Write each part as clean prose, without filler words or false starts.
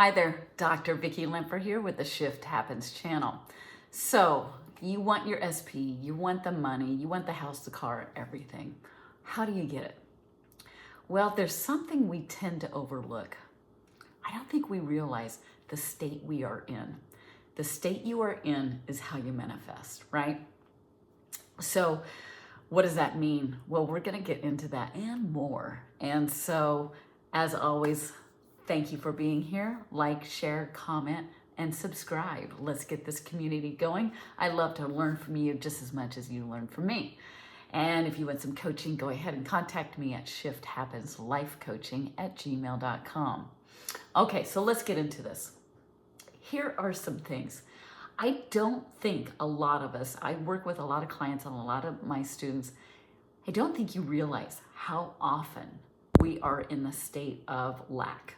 Hi there, Dr. Vicki Limper here with the Shift Happens channel. So, you want your SP, you want the money, you want the house, the car, everything. How do you get it? Well, there's something we tend to overlook. I don't think we realize the state we are in. The state you are in is how you manifest, right? So, what does that mean? Well, we're going to get into that and more. And so, as always, thank you for being here. Like, share, comment, and subscribe. Let's get this community going. I love to learn from you just as much as you learn from me. And if you want some coaching, go ahead and contact me at shifthappensLifeCoaching@gmail.com. Okay, so let's get into this. Here are some things. I don't think a lot of us, I work with a lot of clients and a lot of my students, I don't think you realize how often we are in the state of lack.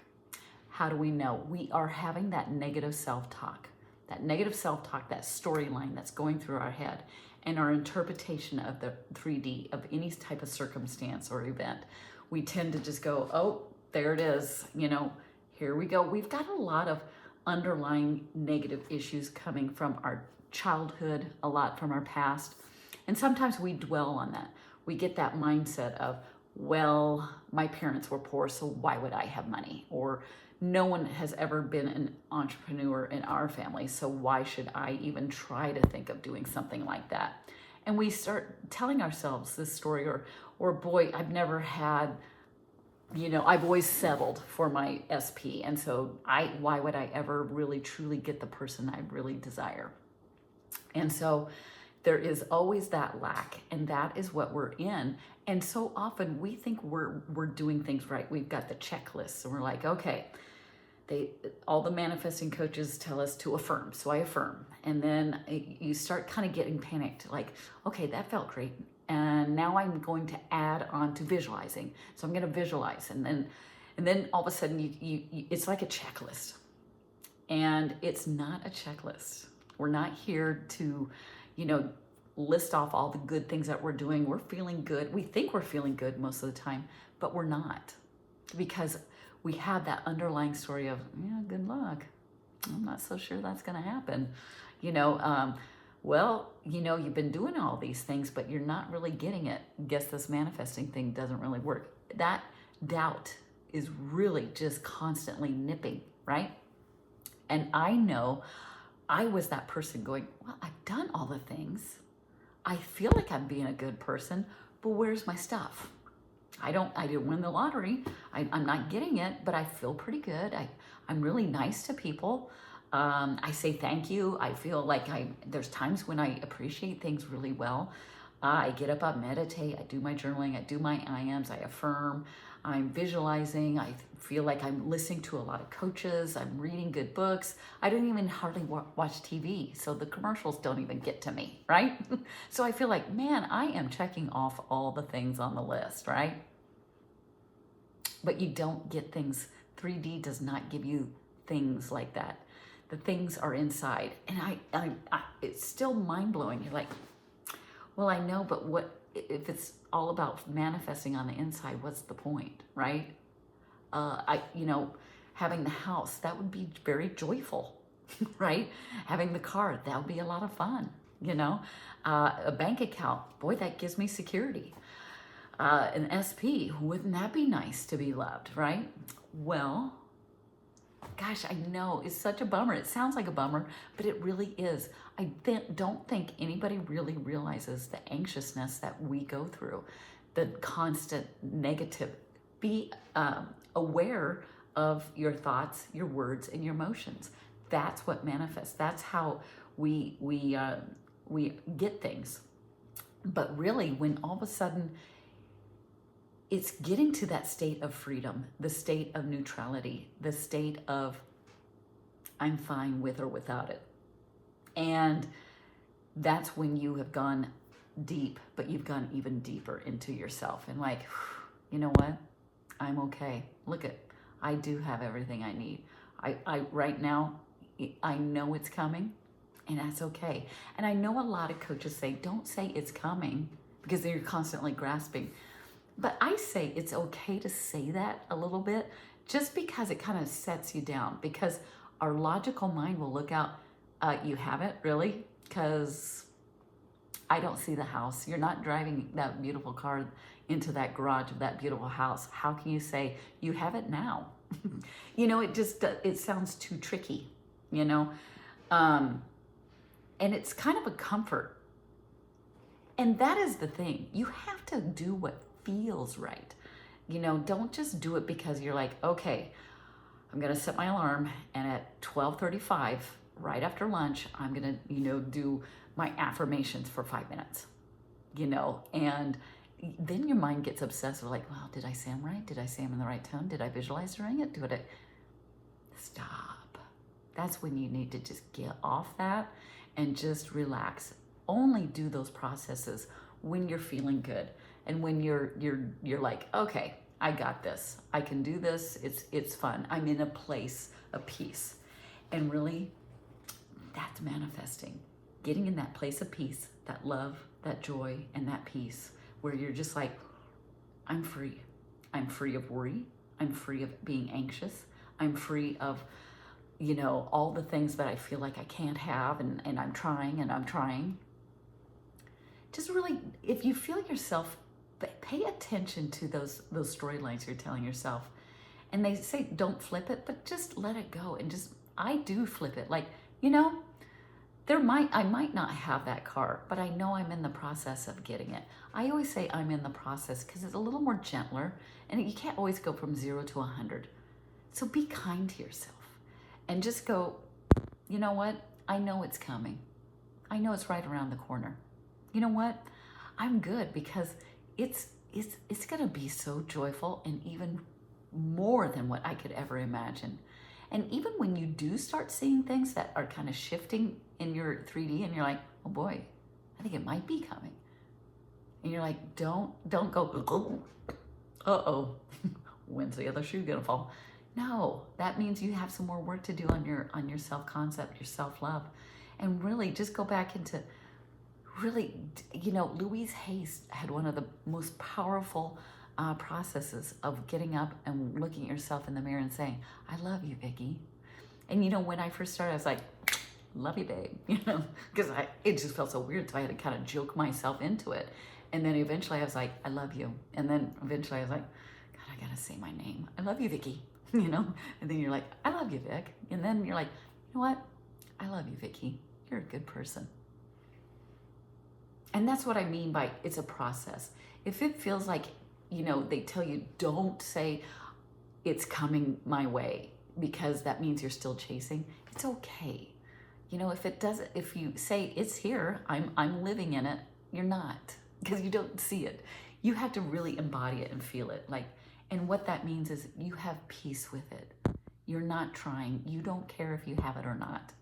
How do we know? We are having that negative self-talk, that storyline that's going through our head, and our interpretation of the 3D of any type of circumstance or event. We tend to just go, oh, there it is, here we go. We've got a lot of underlying negative issues coming from our childhood, a lot from our past. And sometimes we dwell on that. We get that mindset of, well, my parents were poor, so why would I have money? Or no one has ever been an entrepreneur in our family, so why should I even try to think of doing something like that? And we start telling ourselves this story, or boy, I've never had, I've always settled for my SP, and so why would I ever really truly get the person I really desire? And so there is always that lack, and that is what we're in. And so often we think we're doing things right. We've got the checklists, and we're like, okay, all the manifesting coaches tell us to affirm, so I affirm. And then you start kind of getting panicked, like, okay, that felt great, and now I'm going to add on to visualizing. So I'm going to visualize, and then all of a sudden it's like a checklist, and it's not a checklist. We're not here to, list off all the good things that we're doing. We're feeling good. We think we're feeling good most of the time, but we're not, because we have that underlying story of, good luck. I'm not so sure that's going to happen. You've been doing all these things, but you're not really getting it. Guess this manifesting thing doesn't really work. That doubt is really just constantly nipping, right? And I know I was that person going, well, I've done all the things. I feel like I'm being a good person, but where's my stuff? I didn't win the lottery. I'm not getting it, but I feel pretty good. I'm really nice to people. I say thank you. I feel like there's times when I appreciate things really well. I get up, I meditate, I do my journaling, I do my IAMs, I affirm, I'm visualizing, I feel like I'm listening to a lot of coaches, I'm reading good books. I don't even hardly watch TV, so the commercials don't even get to me, right? So I feel like, man, I am checking off all the things on the list, right? But you don't get things. 3D does not give you things like that. The things are inside, and it's still mind-blowing. You're like, well, I know, but what if it's all about manifesting on the inside? What's the point, right? Having the house, that would be very joyful, right? Having the car, that would be a lot of fun, a bank account, boy, that gives me security. An SP, wouldn't that be nice to be loved, right? Well, gosh, I know it's such a bummer. It sounds like a bummer, but it really is. I don't think anybody really realizes the anxiousness that we go through, the constant negative. Be aware of your thoughts, your words, and your emotions. That's what manifests. That's how we get things. But really, when all of a sudden it's getting to that state of freedom, the state of neutrality, the state of I'm fine with or without it. And that's when you have gone deep, but you've gone even deeper into yourself and like, you know what? I'm okay. Look I do have everything I need. I right now, I know it's coming, and that's okay. And I know a lot of coaches say, don't say it's coming, because you're constantly grasping. But I say it's okay to say that a little bit, just because it kind of sets you down, because our logical mind will look out, you haven't really, because I don't see the house. You're not driving that beautiful car into that garage of that beautiful house. How can you say you have it now? It sounds too tricky, and it's kind of a comfort. And that is the thing. You have to do what feels right. Don't just do it because you're like, okay, I'm going to set my alarm, and at 12:35, right after lunch, I'm going to, do my affirmations for 5 minutes, and then your mind gets obsessed with like, well, did I say them right? Did I say them in the right tone? Did I visualize doing it? Stop. That's when you need to just get off that and just relax. Only do those processes when you're feeling good and when you're like, okay, I got this. I can do this. It's fun. I'm in a place of peace. And really, that's manifesting. Getting in that place of peace, that love, that joy, and that peace where you're just like, I'm free. I'm free of worry. I'm free of being anxious. I'm free of, all the things that I feel like I can't have, and I'm trying. Just really, if you feel yourself, pay attention to those storylines you're telling yourself. And they say don't flip it, but just let it go. And I do flip it. Like, I might not have that car, but I know I'm in the process of getting it. I always say I'm in the process because it's a little more gentler, and you can't always go from 0 to 100. So be kind to yourself and just go, you know what? I know it's coming. I know it's right around the corner. You know what? I'm good because it's going to be so joyful and even more than what I could ever imagine. And even when you do start seeing things that are kind of shifting in your 3D and you're like, oh boy, I think it might be coming. And you're like, don't go, uh-oh, when's the other shoe gonna fall? No, that means you have some more work to do on your self-concept, your self-love. And really just go back into Louise Hay had one of the most powerful processes of getting up and looking at yourself in the mirror and saying, I love you, Vicki. And when I first started, I was like, love you, babe, because it just felt so weird. So I had to kind of joke myself into it. And then eventually I was like, I love you. And then eventually I was like, God, I gotta say my name. I love you, Vicki, And then you're like, I love you, Vic. And then you're like, you know what? I love you, Vicki. You're a good person. And that's what I mean by it's a process. If it feels like, they tell you don't say it's coming my way because that means you're still chasing, it's okay. If you say it's here, I'm living in it, you're not, because you don't see it. You have to really embody it and feel it. And what that means is you have peace with it. You're not trying. You don't care if you have it or not.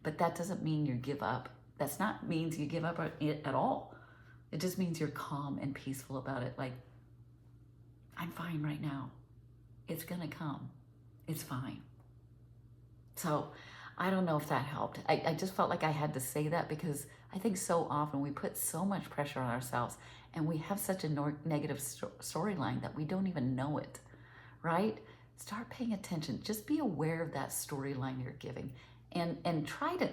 But that doesn't mean you give up. That's not means you give up it at all. It just means you're calm and peaceful about it. Like, I'm fine right now. It's gonna come. It's fine. So I don't know if that helped. I just felt like I had to say that because I think so often we put so much pressure on ourselves and we have such a negative storyline that we don't even know it, right? Start paying attention. Just be aware of that storyline you're giving and try to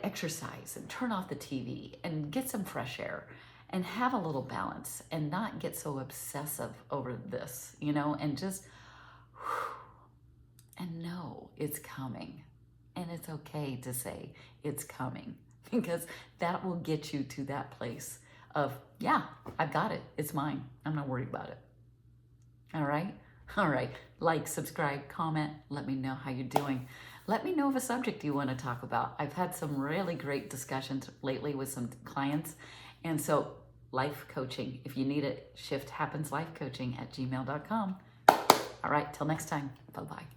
exercise and turn off the TV and get some fresh air and have a little balance and not get so obsessive over this, and just, and know it's coming. And it's okay to say it's coming because that will get you to that place of, yeah, I've got it. It's mine. I'm not worried about it. All right? All right. Like, subscribe, comment. Let me know how you're doing. Let me know of a subject you want to talk about. I've had some really great discussions lately with some clients. And so life coaching, if you need it, shifthappens lifecoaching@gmail.com. All right. Till next time. Bye-bye.